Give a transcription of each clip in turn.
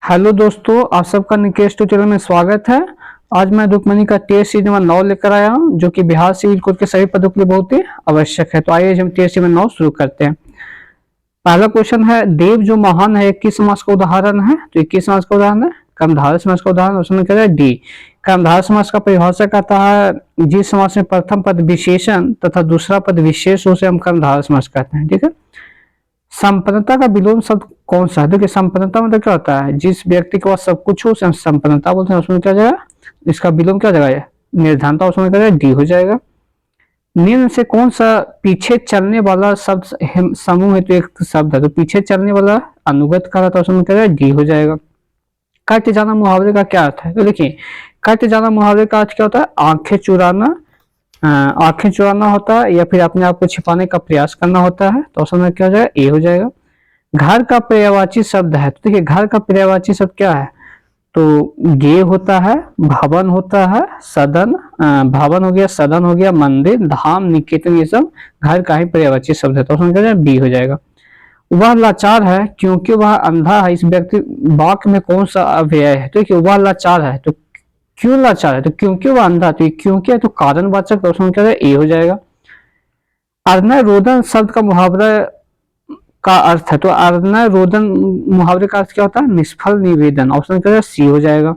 Hello दोस्तों, आप सबका निकेश ट्यूटोरियल में स्वागत है। आज मैं रुक्मणी का टेस्ट सीरीज नंबर 9 लेकर आया हूं, जो कि बिहार सिविल कोड के सभी पदों के लिए बहुत ही आवश्यक है। तो आइए हम टेस्ट सीरीज नंबर 9 शुरू करते हैं। पहला क्वेश्चन है, देव जो महान है किस समास का उदाहरण है? तो 21 समास का उदाहरण है, कर्मधारय समास का उदाहरण। उसमें कह रहा है डी। कर्मधारय समास का परिभाषा कहता है जिस समास में प्रथम पद विशेषण तथा दूसरा पद विशेष उसे हम कर्मधारय समास कहते हैं। ठीक है। संपन्नता का विलोम शब्द कौन सा है? देखिए, संपन्नता मतलब क्या होता है? जिस व्यक्ति के पास सब कुछ हो उसे हम संपन्नता बोलते हैं। उसमें क्या जाएगा? इसका विलोम क्या जाएगा? निर्धनता। उसमें क्या जाएगा? डी हो जाएगा। निम्न से कौन सा पीछे चलने वाला शब्द समूह है? तो एक शब्द है, तो पीछे चलने वाला अनुगत का था, उसमें क्या जाएगा? डी हो जाएगा। कट जाना मुहावरे का क्या अर्थ है? तो देखिए, कट जाना मुहावरे का अर्थ क्या होता है? आंखें चुराना, आंखें चुराना होता है, या फिर अपने आप को छिपाने का प्रयास करना होता है। तो उसमें क्या हो जाएगा? ए हो जाएगा। घर का पर्यायवाची शब्द है, तो देखिए घर का पर्यायवाची शब्द क्या है? तो गे होता है, भवन होता है, सदन, भवन हो गया, सदन हो गया, मंदिर, धाम, निकेतन, ये सब घर का ही पर्यायवाची शब्द है। तो उसमें क्या बी हो जाएगा। वह लाचार है क्योंकि वह अंधा है, इस व्यक्ति वाक्य में कौन सा अव्यय है? तो देखिए, वह लाचार है, तो क्यों लाचार है? तो क्योंकि वह अंधा, तो क्योंकि है तो कारणवाचक। तो उसमें क्या है? ए हो जाएगा। अर्नय रोदन शब्द का मुहावरा का अर्थ है, तो अर्नय रोदन मुहावरे का अर्थ क्या होता है? निष्फल निवेदन। ऑप्शन क्या है? सी हो जाएगा।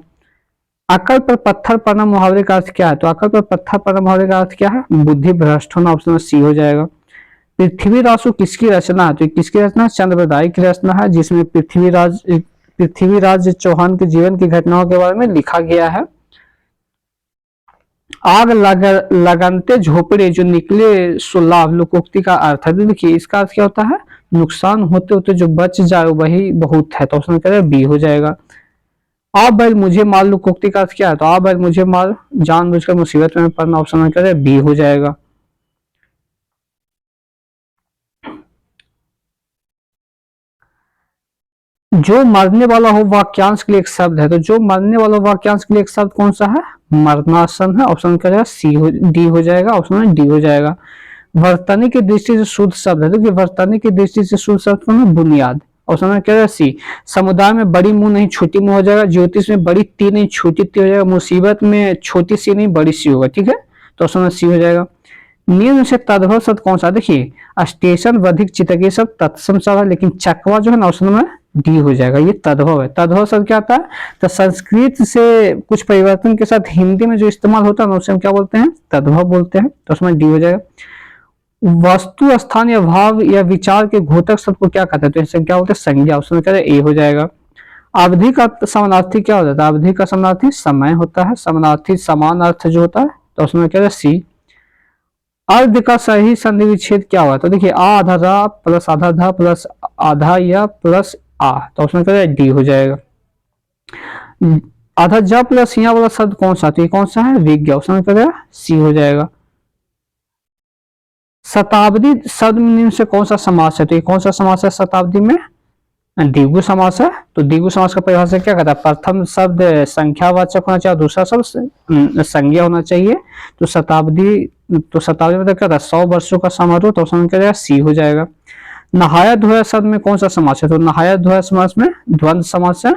अकल पर पत्थर पड़ना मुहावरे का अर्थ क्या है? तो अकल पर पत्थर पड़ना मुहावरे का अर्थ क्या है? बुद्धि भ्रष्ट होना। ऑप्शन सी हो जाएगा। पृथ्वीराज किसकी रचना है? तो किसकी रचना? चंद्रबरदाई की रचना है, जिसमें पृथ्वीराज चौहान के जीवन की घटनाओं के बारे में लिखा गया है। आग लगनते झोपड़े जो निकले सो लाभ लोकोक्ति का अर्थ है। तो देखिए, इसका अर्थ क्या होता है? नुकसान होते होते जो बच जाए वही बहुत है। तो ऑप्शन क्या है? बी हो जाएगा। आ बैल मुझे मार लोकोक्ति का अर्थ क्या है? तो आ बैल मुझे मार, जानबूझकर मुसीबत में पड़ना। ऑप्शन क्या है? बी हो जाएगा। जो मरने वाला हो वाक्यांश के लिए एक शब्द है, तो जो मरने वाला वाक्यांश के लिए एक शब्द कौन सा है? मरणासन है। ऑप्शन क्या है? सी हो, डी हो जाएगा। ऑप्शन डी हो जाएगा। वर्तनी की दृष्टि से शुद्ध शब्द है, क्योंकि वर्तनी की दृष्टि से शुद्ध शब्द कौन है? बुनियाद। ऑप्शन में क्या है? सी। समुदाय में बड़ी मुंह नहीं छोटी मुंह हो जाएगा। ज्योतिष में बड़ी ती नहीं छोटी ती हो जाएगा। मुसीबत में छोटी सी नहीं बड़ी सी होगा। ठीक है, तो ऑप्शन में सी हो जाएगा। निम्न से तद्भव शब्द कौन सा? देखिए, स्टेशन, वधिक, चितकी सब तत्सम शब्द है, लेकिन चकवा जो है ना, ऑप्शन में डी हो जाएगा। ये तद्भव है। तद्भव शब्द क्या आता है? तो संस्कृत से कुछ परिवर्तन के साथ हिंदी में जो इस्तेमाल होता है ना, उसे हम क्या बोलते हैं? तद्भव बोलते हैं। तो उसमें डी हो जाएगा। वस्तु, स्थान या भाव या विचार के घोतक शब्द को क्या कहते हैं? तो इसे क्या बोलते हैं? संज्ञा। उसमें क्या है? ए हो जाएगा। अवधि का समानार्थी क्या होता है? अवधि का समानार्थी समय होता है। समानार्थी समान अर्थ जो होता है, तो उसमें क्या है? सी। अर्ध का सही संधि विच्छेद क्या हुआ? तो देखिए, आ आधा रा प्लस आधा धा प्लस आधा या प्लस आ। तो उसमें क्या है? डी हो जाएगा। आधा जा प्लस या वाला शब्द कौन सा? तो ये कौन सा है? विज्ञा। उसमें क्या है? सी हो जाएगा। शताब्दी शब्द में निम्न से कौन सा समास है? तो ये कौन सा समास है? शताब्दी में द्विगु समास है। तो द्विगु समास का परिभाषा क्या कहता है? प्रथम शब्द संख्यावाचक होना चाहिए, दूसरा शब्द संज्ञा होना चाहिए। तो शताब्दी मतलब क्या था? 100 वर्षों का समारोह। तो उसमें क्या जाएगा? सी हो जाएगा। नहाया धोया शब्द में कौन सा समास है? तो नहाया धोया समास में द्वंद्व समास है।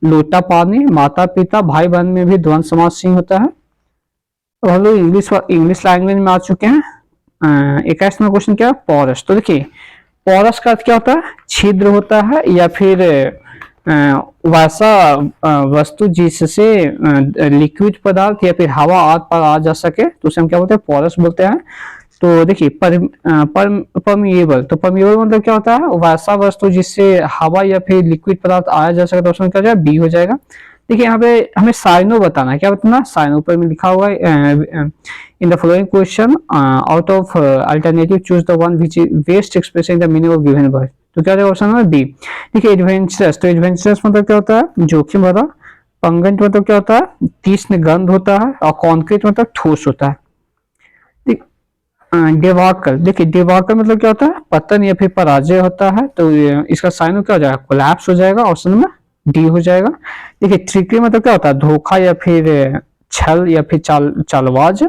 लोटा पानी, माता पिता, भाई बहन में भी द्वंद्व समास ही होता है। तो हम लोग इंग्लिश लैंग्वेज में आ चुके हैं। 21वां क्वेश्चन क्या है? पॉरस। तो देखिए, पॉरस का अर्थ क्या होता है? छिद्र होता है, या फिर वैसा वस्तु जिससे लिक्विड पदार्थ या फिर हवा आद पार आ जा सके, तो उसे हम क्या बोलते हैं? पॉरस बोलते हैं। तो देखिए, परमिएबल, तो परमिएबल मतलब क्या होता है? वैसा वस्तु जिससे हवा या फिर लिक्विड पदार्थ आया जा सके। तो उसमें क्या जाएगा? बी हो जाएगा। देखिए, यहाँ पे हमें साइनो बताना है। क्या बताना? साइनो पर में लिखा हुआ है, in the following question out of alternative choose the one which is best expressing the meaning of given word. तो क्या रहेगा? Option number B. देखिए, एडवेंचरस, तो एडवेंचरस मतलब क्या होता है? जोखिम भरा। पंगंट मतलब क्या होता है? तीक्ष्ण गंध होता है। और कॉन्क्रीट मतलब ठोस होता है। डेवाकर, देखिए डेवाकर मतलब क्या होता है? पतन या फिर पराजय होता है। तो इसका साइन क्या हो जाएगा? कोलैप्स हो जाएगा। ऑप्शन में डी हो जाएगा। देखिए, ट्रिकी मतलब क्या होता है? धोखा या फिर छल या फिर चालबाज।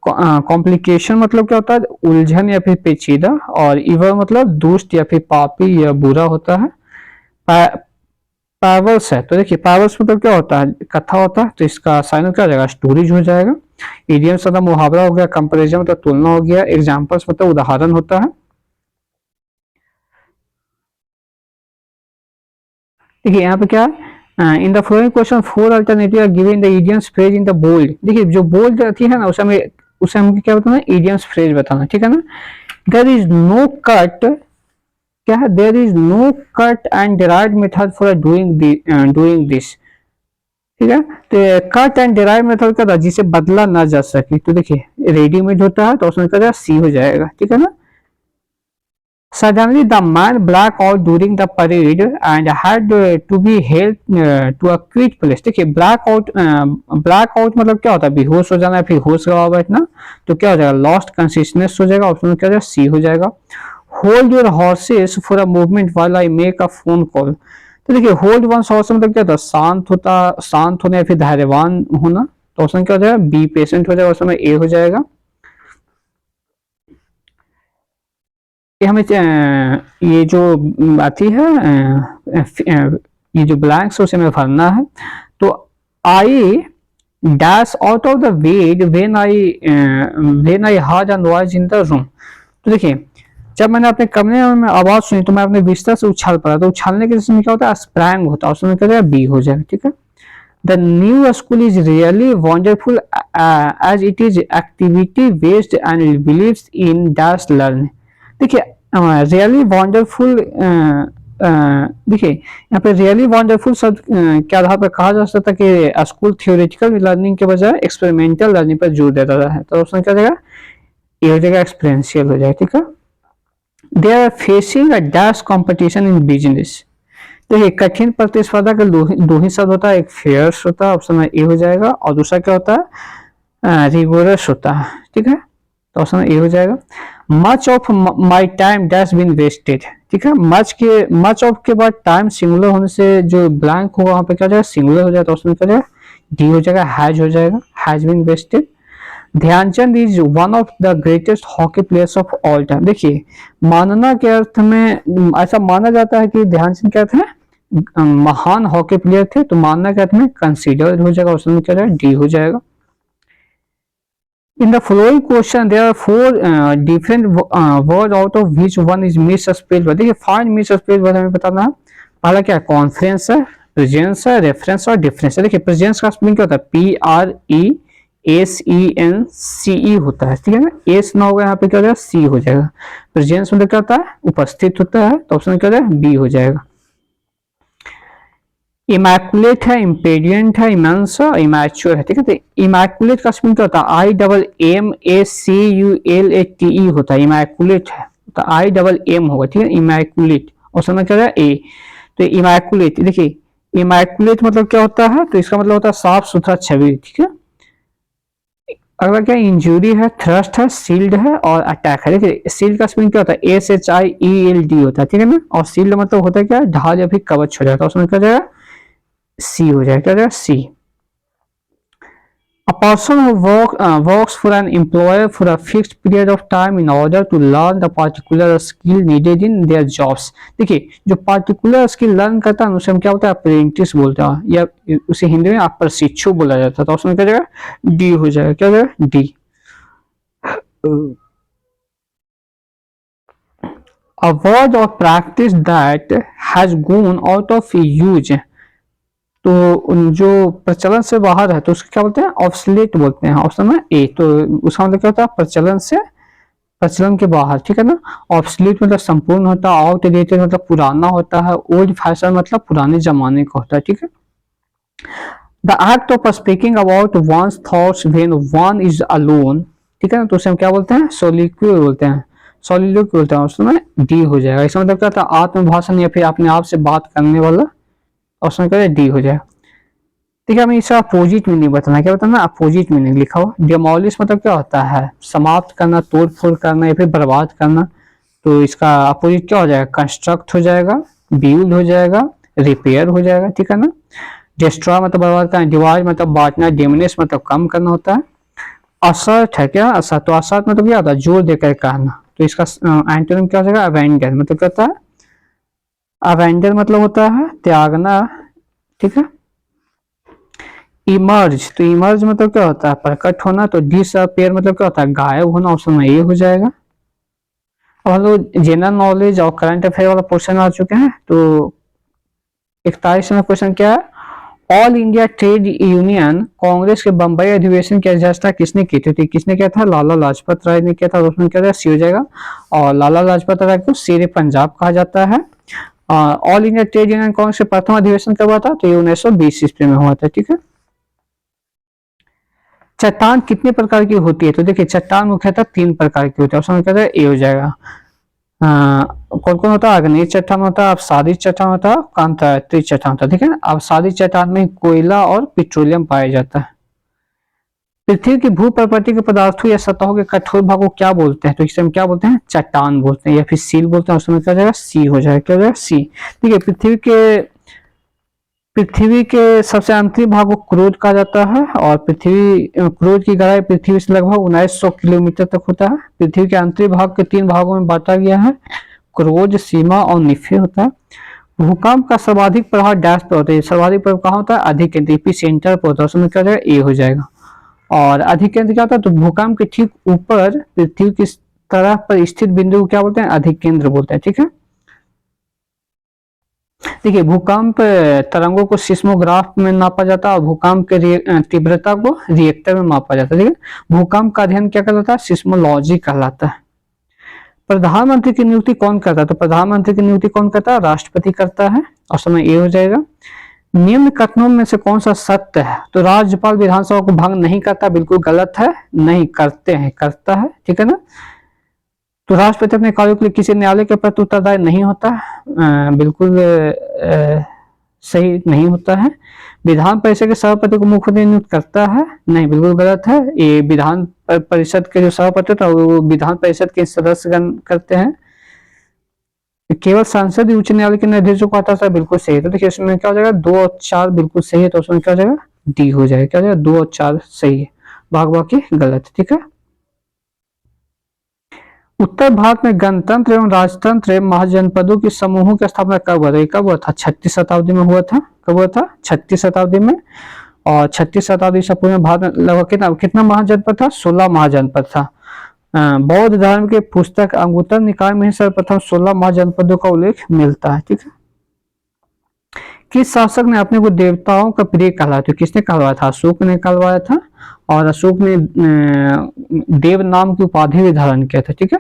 कॉम्प्लिकेशन मतलब क्या होता है? उलझन या फिर पेचीदा। और इवर मतलब दुष्ट या फिर पापी या बुरा होता है। पैराबल्स है, तो देखिए पैराबल्स मतलब क्या होता है, कथा होता है, तो इसका साइनल क्या हो जाएगा, स्टोरेज हो जाएगा। इडियम्स मतलब मुहावरा हो गया, कंपैरिजन मतलब तुलना हो गया, एग्जांपल्स मतलब उदाहरण होता है। देखिए यहाँ पे क्या है, in the following question 4 alternative are given in the idioms phrase in the bold. देखिए जो बोल्ड रहती है ना उसे हमें क्या बताना, इडियम्स फ्रेज बताना, ठीक है ना। देयर इज नो कट, क्या है, there is no cut and derived method for doing this, ठीक है। तो कट एंड डिराइव मेथड का था जिसे बदला ना जा सके, तो देखिए रेडीमेड होता है तो उसमें क्या सी हो जाएगा, ठीक है ना। Suddenly, the man black out during the parade and had to be held to a quiet place। देखिए ब्लैक आउट मतलब क्या होता है, बेहोश हो जाना, फिर होश गवा बैठना, तो क्या हो जाएगा, लॉस्ट कंसिस्टनेस हो जाएगा, ऑप्शन में क्या हो जाएगा, सी हो जाएगा। Hold your horses for a movement while I make a phone call. तो देखिए होल्ड वन हॉर्स मतलब क्या होता है, शांत होना या फिर धैर्यवान होना, तो ऑप्शन क्या हो जाएगा, बी पेशेंट हो जाएगा, ऑप्शन में ए हो जाएगा। ये हमें ये जो आती है ये जो ब्लैंक्स उसे हमें भरना है। तो I dash out of the bed when I heard a noise in the room. तो देखिए जब मैंने अपने कमरे में आवाज सुनी तो मैं अपने बिस्तर से उछल पड़ा, तो उछलने के जिसमें क्या होता है, स्प्रैंग होता है, उसमें क्या होता है, बी हो जाएगा, ठीक है। The new school is really wonderful as it is activity based and believes in dash learn. देखिए रियली वंडरफुल, देखिए यहाँ पे रियली वंडरफुल शब्द के आधार पर कहा जा सकता है कि स्कूल थियोरेटिकल लर्निंग के बजाय एक्सपेरिमेंटल लर्निंग पर जोर देता है, तो ऑप्शन क्या जाएगा, ये हो जाएगा, एक्सपेरिंशियल हो जाएगा, ठीक है। They are facing a dash competition in business. देखिए कठिन प्रतिस्पर्धा का दो ही शब्द होता है, एक फेयर्स होता है, ऑप्शन में ए हो जाएगा, और दूसरा क्या होता है, रिगोरस होता है, ठीक है, तो ऑप्शन में ए हो जाएगा। Much of my time dash been wasted, ठीक है, मच ऑफ के बाद टाइम सिंगुलर होने से जो ब्लैंक होगा वहां पे क्या हो जाएगा, सिंगुलर हो जाएगा, तो ऑप्शन क्या जाएगा, डी हो जाएगा, हैज हो जाएगा, has been wasted. Dhyanchand is one of the greatest hockey players of all time. देखिए मानना के अर्थ में ऐसा माना जाता है कि ध्यानचंद क्या थे, महान हॉकी प्लेयर थे, तो मानना के अर्थ में कंसीडर हो जाएगा, ऑप्शन में क्या जाएगा, डी हो जाएगा। In the following question, there are four different words out of which one is misspelled। देखिए find misspelled word हमें बताना है। पहला क्या है, कॉन्फ्रेंस है, प्रेजेंस है, रेफरेंस और डिफरेंस है। देखिए प्रेजेंस का स्पेलिंग क्या होता है, PRESENCE होता है, ठीक है ना, एस ना होगा यहाँ पे क्या हो जाएगा, सी हो जाएगा। प्रेजेंस मतलब क्या होता है, उपस्थित होता है, तो ऑप्शन क्या हो जाएगा, बी हो जाएगा। इमैकुलेट है, इम्पेडियंट है, इमेंस है, इमैच्योर है, ठीक है। तो इमैकुलेट का स्पेलिंग क्या होता है, IMMACULATE होता है, इमैकुलेट है तो IMM होगा, ठीक है, इमैकुलेट, और समझ क्या है, ए। तो इमैकुलेट, देखिए इमैकुलेट मतलब क्या होता है, तो इसका मतलब होता है साफ सुथरा छवि, ठीक है। अगला क्या, इंजुरी है, थ्रस्ट है, सील्ड है और अटैक है। देखिए सील्ड का स्पेलिंग क्या होता है, SHIELD होता है, ठीक है ना, और सील्ड मतलब होता है क्या, ढाल या फिर कवच हो जाता है, उसमें क्या जाएगा, सी हो जाएगा, क्या सी। A person who works for an employer for a fixed period of time in order to learn the particular skill needed in their jobs। देखिए जो particular skill लर्न करता है उसे हम क्या बोलते हैं, अप्रेंटिस बोलते हैं, या उसे हिंदी में प्रशिक्षु बोला जाता है, तो उसमें क्या जाएगा, डी हो जाएगा, क्या जाएगा, D. A word or practice that has gone out of use, तो जो प्रचलन से बाहर है तो उसको क्या बोलते हैं, ऑब्सोलीट बोलते हैं, ऑप्शन में ए। तो उसका मतलब क्या होता है, प्रचलन के बाहर, ठीक है ना। ऑब्सोलीट मतलब संपूर्ण होता है, आउटडेटेड मतलब पुराना होता है, ओल्ड फैशन मतलब पुराने जमाने का होता है, ठीक है। The act of speaking about one's thoughts when one is alone, ठीक है ना, तो उसे हम क्या बोलते हैं, सोलिक्यूल बोलते हैं, सोलिलोक्य बोलते हैं, उसमें डी हो जाएगा। इसका मतलब क्या होता है, आत्मभाषण या फिर अपने आप से बात करने वाला, ऑप्शन क्या है, डी हो जाएगा। ठीक है, हमें इसका अपोजिट मीनिंग बताना, क्या बताना, अपोजिट मीनिंग लिखा हुआ। डिमोलिश मतलब क्या होता है, समाप्त करना, तोड़ फोड़ करना या फिर बर्बाद करना, तो इसका अपोजिट क्या हो जाएगा, कंस्ट्रक्ट हो जाएगा, बिल्ड हो जाएगा, रिपेयर हो जाएगा, ठीक है ना। डिस्ट्रॉय मतलब बर्बाद करना, डिवाइड मतलब बांटना, डिमिनिश मतलब कम करना होता है। असर्ट है क्या, असर्ट, तो असर्ट मतलब क्या होता है, जोर देकर कहना, तो इसका एंटोनिम क्या हो जाएगा, अवेंडर मतलब क्या होता है, अवेंडर मतलब होता है त्यागना, ठीक है। इमर्ज, तो इमर्ज मतलब क्या होता है, प्रकट होना। तो डिसअपियर मतलब क्या होता है, गायब होना। ऑप्शन में ये हो जाएगा। और हम लोग जनरल नॉलेज और करंट अफेयर वाला क्वेश्चन आ चुके हैं। तो 41वां क्वेश्चन क्या है, all India trade union Congress के बंबई अधिवेशन की अध्यक्षता किसने की थी? किसने किया था? लाला लाजपत राय ने किया था। उसमें क्या सी हो जाएगा। और लाला लाजपत राय को शेर पंजाब कहा जाता है। All India trade union Congress के प्रथम अधिवेशन कब हुआ था? तो ये 1920 ईस्वी में हुआ था। ठीक है। चट्टान कितने प्रकार की होती है? तो देखिए चट्टान मुख्यतः 3 प्रकार की होती है। ऑप्शन कहता है ए हो जाएगा। कौन कौन होता है? अग्नि चट्टान होता है, अवसादी चट्टान होता है, कांतरात्री चट्टान होता है। ठीक है ना। अवसादी चट्टान में कोयला और पेट्रोलियम पाया जाता है। पृथ्वी की भू प्रकृति के पदार्थों या सतहों के कठोर भाग को क्या बोलते हैं? तो इसे हम क्या बोलते हैं? चट्टान बोलते हैं या फिर सील बोलते हैं। उसमें क्या हो जाएगा? सी हो जाएगा। क्या हो जाएगा? सी। ठीक है। पृथ्वी के सबसे आंतरिक भाग को क्रोध कहा जाता है। और क्रोध की गहराई पृथ्वी से लगभग 1900 किलोमीटर तक होता है। पृथ्वी के आंतरिक भाग के 3 भागों में बांटा गया है, क्रोध, सीमा और निफे होता है। भूकंप का सर्वाधिक प्रभाव डैश पर होता है। सर्वाधिक प्रभाव कहाँ होता है? अधिकेंद्र, एपी सेंटर पर होता है। उसमें क्या हो जाएगा? ए हो जाएगा। और अधिकेंद्र क्या होता है? तो भूकंप के ठीक ऊपर पृथ्वी की तरफ पर स्थित बिंदु को क्या बोलते हैं? अधिकेंद्र बोलते हैं। ठीक है। देखिए भूकंप तरंगों को सिस्मोग्राफ में नापा जाता है और भूकंप के तीव्रता को रिएक्टर में मापा जाता है। ठीक है। भूकंप का अध्ययन क्या कहलाता है? सिस्मोलॉजी कहलाता है। प्रधानमंत्री की नियुक्ति कौन करता है? तो प्रधानमंत्री की नियुक्ति कौन करता है? राष्ट्रपति करता है। और समय ए हो जाएगा। निम्न कथनों में से कौन सा सत्य है? तो राज्यपाल विधानसभा को भंग नहीं करता, बिल्कुल गलत है। नहीं करते हैं, करता है। ठीक है ना। तो राष्ट्रपति अपने कार्यों के लिए किसी न्यायालय के प्रति उत्तरदायी नहीं होता, बिल्कुल सही नहीं होता है। विधान परिषद के सभापति को मुख्यमंत्री नियुक्त करता है, नहीं, बिल्कुल गलत है। ये विधान परिषद के जो सभापति होता है वो विधान परिषद के सदस्यगण करते हैं। केवल संसदीय उच्च न्यायालय के निर्देशों को आता है, बिल्कुल सही है। तो देखिए इसमें क्या हो जाएगा? 2 और 4 बिल्कुल सही है। तो उसमें क्या हो जाएगा? डी हो जाएगा। क्या हो जाएगा? 2 और 4 सही है, बाकी गलत है। ठीक है। उत्तर भारत में गणतंत्र एवं राजतंत्र एवं महाजनपदों के समूहों की स्थापना कब हुआ था? कब हुआ था? 36 शताब्दी में हुआ था। कब हुआ था? 36 शताब्दी में। और 36 शताब्दी से पूरे भारत में लगभग कितना महाजनपद था? 16 महाजनपद था। बौद्ध धर्म के पुस्तक अंगुत्तर निकाय में सर्वप्रथम 16 महाजनपदों का उल्लेख मिलता है। ठीक है। किस शासक ने अपने को देवताओं का प्रिय कहलाया? तो किसने कहलवाया था? अशोक ने कहलवाया था। और अशोक ने देव नाम की उपाधि भी धारण किया था। ठीक है।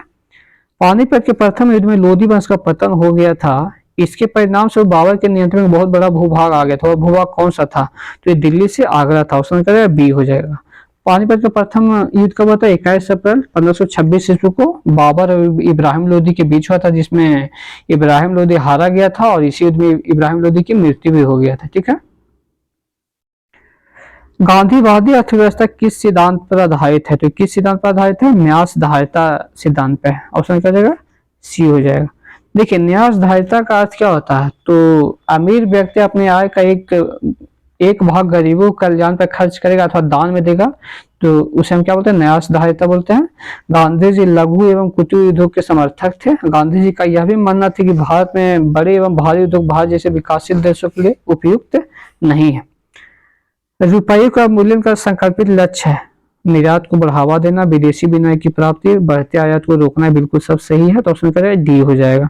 पानीपत के प्रथम युद्ध में लोधी वंश का पतन हो गया था। इसके परिणाम से बाबर के नियंत्रण में बहुत बड़ा भूभाग आ गया था। और भूभाग कौन सा था? तो ये दिल्ली से आगरा था। उसमें क्या बी हो जाएगा। पानीपत का प्रथम युद्ध कब हुआ था? 21 अप्रैल 1526 ईस्वी को बाबर और इब्राहिम लोदी के बीच हुआ था, जिसमें इब्राहिम लोदी हारा गया था और इसी युद्ध में इब्राहिम लोदी की मृत्यु भी हो गया था। ठीक है। गांधीवादी अर्थव्यवस्था किस सिद्धांत पर आधारित है? तो किस सिद्धांत पर आधारित है? न्यास धारिता सिद्धांत पे। ऑप्शन क्या जाएगा? सी हो जाएगा। देखिए न्यास धारिता का अर्थ क्या होता है? तो अमीर व्यक्ति अपने आय का एक भाग गरीबों के कल्याण पर खर्च करेगा अथवा दान में देगा, तो उसे हम क्या बोलते हैं? न्यास धारिता बोलते हैं। गांधी जी लघु एवं कुटीर उद्योग के समर्थक थे। गांधी जी का यह भी मानना था कि भारत में बड़े एवं भारी उद्योग भारत जैसे विकासशील देशों के लिए उपयुक्त नहीं है। रुपये का मूल्यांकन का संकल्पित लक्ष्य है निर्यात को बढ़ावा देना, विदेशी विनिमय की प्राप्ति, बढ़ते आयात को रोकना, बिल्कुल सब सही है। तो ऑप्शन करें डी हो जाएगा।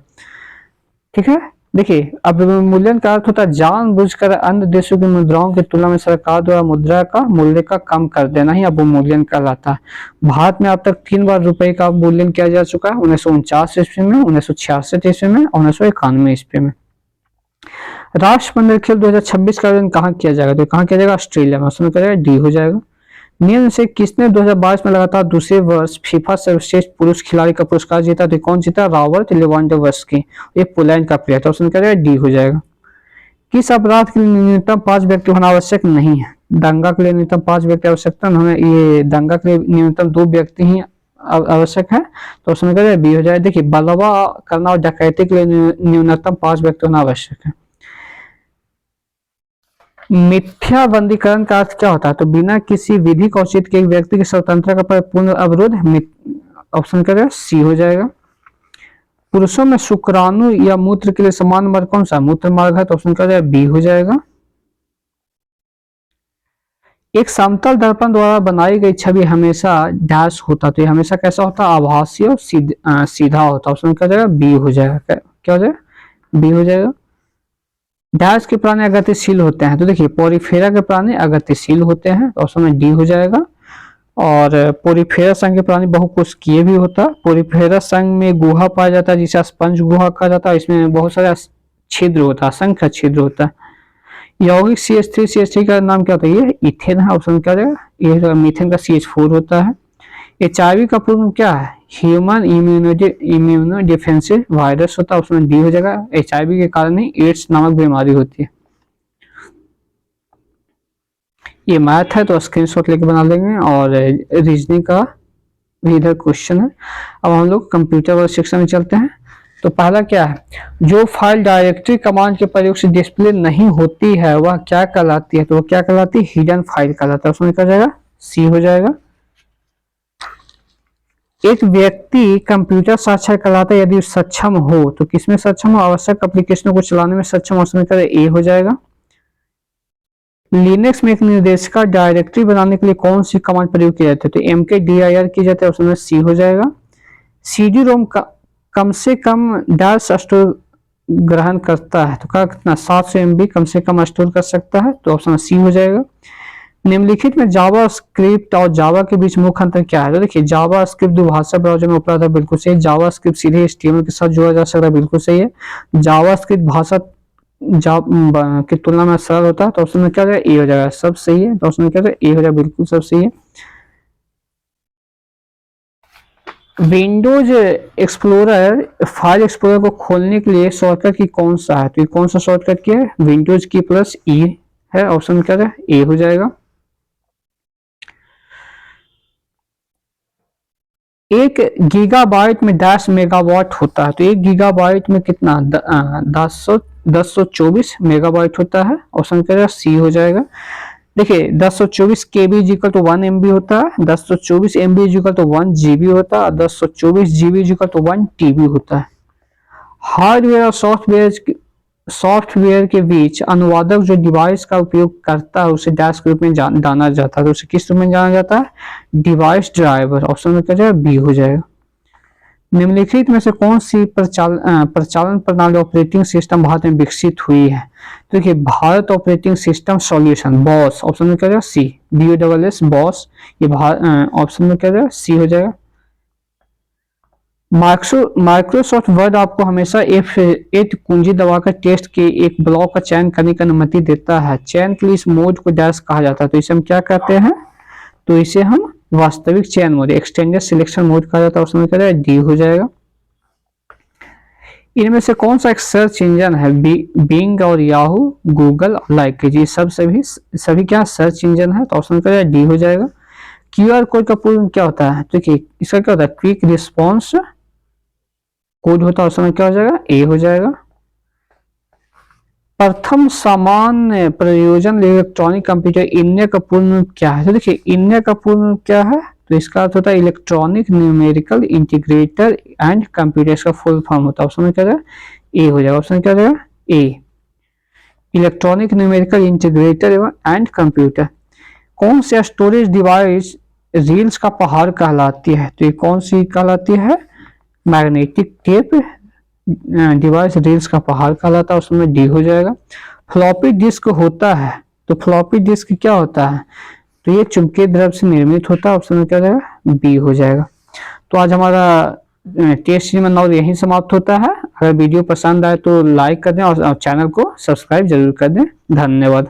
ठीक है। देखिए अब मूल्यांकन का अर्थ होता है जानबूझकर अन्य देशों की मुद्राओं की तुलना में सरकार द्वारा मुद्रा का मूल्य का कम कर देना ही अब मूल्यांकन कहलाता है। भारत में अब तक 3 बार रुपए का मूल्यांकन किया जा चुका है, 1949 ईस्वी में, 1966 ईस्वी में और 1991 ईस्वी में। राष्ट्रमंडल खेल 2026 का आयोजन कहाँ किया जाएगा? तो कहाँ किया जाएगा? ऑस्ट्रेलिया में। उसमें करेगा डी हो जाएगा। निम्न से किसने 2022 में लगातार दूसरे वर्ष फीफा सर्वश्रेष्ठ पुरुष खिलाड़ी का पुरस्कार जीता? तो कौन जीता? रॉबर्ट लेवांडोव्स्की, ये पोलैंड का प्लेयर था। उसमें करेगा डी हो जाएगा। किस अपराध के लिए न्यूनतम 5 व्यक्ति होना आवश्यक नहीं है? दंगा के लिए न्यूनतम 5 व्यक्ति आवश्यकता नहीं है। ये दंगा के लिए न्यूनतम 2 व्यक्ति ही आवश्यक है। तो उसमें करेगा बी हो जाएगा। देखिए बलवा करना और डकैती के लिए न्यूनतम 5 व्यक्ति होना आवश्यक है। मिथ्या बंदीकरण का अर्थ क्या होता है? तो बिना किसी विधि का औचित्य के एक व्यक्ति की स्वतंत्रता का पूर्ण अवरोध। ऑप्शन करेगा सी हो जाएगा। पुरुषों में शुक्राणु या मूत्र के लिए समान मार्ग कौन सा? मूत्र मार्ग है। तो ऑप्शन करेगा बी हो जाएगा। एक समतल दर्पण द्वारा बनाई गई छवि हमेशा डैश होता, तो ये हमेशा कैसा होता, आभासी और सीधा होता। ऑप्शन क्या हो जाएगा, बी हो जाएगा। क्या हो जाएगा, बी हो जाएगा। डैश के प्राणी अगतिशील होते हैं, तो देखिए पोरिफेरा के प्राणी अगतिशील होते हैं, तो ऑप्शन में डी हो जाएगा। और पोरिफेरा संघ के प्राणी बहुकोशिकीय भी होता है। पोरिफेरा संघ में गुहा पाया जाता है जिसे स्पंज गुहा कहा जाता है, इसमें बहुत सारा छिद्र होता है, असंख्य छिद्र होता है। यौगिक CH3 का नाम क्या होता है, ये इथेन है। ऑप्शन क्या रहेगा, ये मीथेन का CH4 होता है। HIV का पूर्ण क्या है, ह्यूमन इम्यूनो डिफेंसिव वायरस होता है। ऑप्शन डी हो जाएगा। HIV के कारण ही एड्स नामक बीमारी होती है। ये मैथ है तो स्क्रीनशॉट लेके बना लेंगे। और रीजनिंग का भी इधर क्वेश्चन है। अब हम लोग कंप्यूटर वाले सेक्शन में चलते हैं। तो पहला क्या है, जो फाइल डायरेक्टरी कमांड के प्रयोग से डिस्प्ले नहीं होती है वह क्या कहलाती है, तो वह क्या कहलाती है, हिडन फाइल कहलाता है। उसमें क्या जाएगा, सी हो जाएगा। एक व्यक्ति कंप्यूटर साक्षर कहलाता है यदि सक्षम हो, तो किसमें सक्षम हो, आवश्यक एप्लीकेशनों को चलाने में सक्षम हो। उसमें क्या ए हो जाएगा। लिनक्स में एक निर्देशिका डायरेक्टरी बनाने के लिए कौन सी कमांड प्रयोग की जाती है, तो mkdir की जाती है। उसमें सी हो जाएगा। CD रोम का कम से कम डैश स्टोर ग्रहण करता है, तो क्या कितना 700 MB कम से कम स्टोर कर सकता है, तो ऑप्शन सी हो जाएगा। निम्नलिखित में जावा स्क्रिप्ट और जावा के बीच मुख्य अंतर क्या है, तो देखिए जावा स्क्रिप्ट दुभाषा ब्राउजर में उपलब्ध है, बिल्कुल सही। जावा स्क्रिप्ट सीधे HTML के साथ जोड़ा जा सकता है, बिल्कुल सही है। जावा स्क्रिप्ट भाषा की तुलना में सरल होता है, तो ऑप्शन में क्या हो जाएगा, ए हो जाएगा, सब सही है। तो ऑप्शन में क्या हो जाएगा, ए हो जाएगा, बिल्कुल सब सही है। विंडोज एक्सप्लोरर फाइल एक्सप्लोरर को खोलने के लिए शॉर्टकट की कौन सा है, तो ये कौन सा शॉर्टकट की है, विंडोज की प्लस ई है। ऑप्शन में क्या है, ए हो जाएगा। एक गीगाबाइट में 10 मेगावाट होता है, तो एक गीगाबाइट में कितना 1024 मेगाबाइट होता है। ऑप्शन क्या है, सी हो जाएगा। देखिए 1024 KB इक्वल टू 1 MB होता है, 1024 MB इक्वल टू 1 GB होता है, 1024 GB इक्वल टू 1 TB होता है। हार्डवेयर और सॉफ्टवेयर के बीच अनुवादक जो डिवाइस का उपयोग करता है उसे डैश के रूप में जाना जाता है, तो उसे किस रूप में जाना जाता है, डिवाइस ड्राइवर। ऑप्शन में क्या जाएगा, बी हो जाएगा। निम्नलिखित में से कौन सी प्रचालन प्रणाली ऑपरेटिंग सिस्टम भारत में विकसित हुई है, तो देखिए Bharat operating system solution boss. Option में क्या जाएगा, सी, BOSS बॉस। ये ऑप्शन में क्या जाएगा, सी हो जाएगा। माइक्रोसॉफ्ट वर्ड आपको हमेशा F8 कुंजी दबाकर टेक्स्ट के एक ब्लॉक का चयन करने की अनुमति देता है। चयन के लिए इस मोड को डैश कहा जाता है, तो इसे हम क्या कहते हैं, तो इसे हम वास्तविक चयन मोड, एक्सटेंडेड सिलेक्शन मोड कहा जाता है। उसमें क्या है, डी हो जाएगा। इनमें से कौन सा एक सर्च इंजन है, बिंग और याहू, गूगल और लाइक जी, सभी क्या सर्च इंजन है, तो ऑप्शन क्या है, डी हो जाएगा। QR कोड का पूर्ण क्या होता है, देखिए इसका क्या होता है, क्विक रिस्पॉन्स कोड होता है। उसमें क्या हो जाएगा, ए हो जाएगा। प्रथम सामान्य प्रयोजन इलेक्ट्रॉनिक कंप्यूटर इन्य का पूर्ण क्या है, तो देखिए इन्य का पूर्ण क्या है, तो इसका अर्थ होता है electronic numerical integrator and computer, इसका फुल फॉर्म होता है। उसमें क्या जाएगा, ए हो जाएगा। उसमें क्या जाएगा, ए, electronic numerical integrator and computer. कौन सा स्टोरेज डिवाइस रील्स का पहाड़ कहलाती है, तो ये कौन सी कहलाती है, मैग्नेटिक टेप डिवाइस रील्स का पहाड़ कहलाता है। उसमें डी हो जाएगा। फ्लॉपी डिस्क होता है, तो फ्लॉपी डिस्क क्या होता है, तो ये चुंबकीय द्रव से निर्मित होता है। ऑप्शन में क्या जाएगा, बी हो जाएगा। तो आज हमारा टेस्ट सीरीज 9 यहीं समाप्त होता है। अगर वीडियो पसंद आए तो लाइक कर दें और चैनल को सब्सक्राइब जरूर कर दें। धन्यवाद।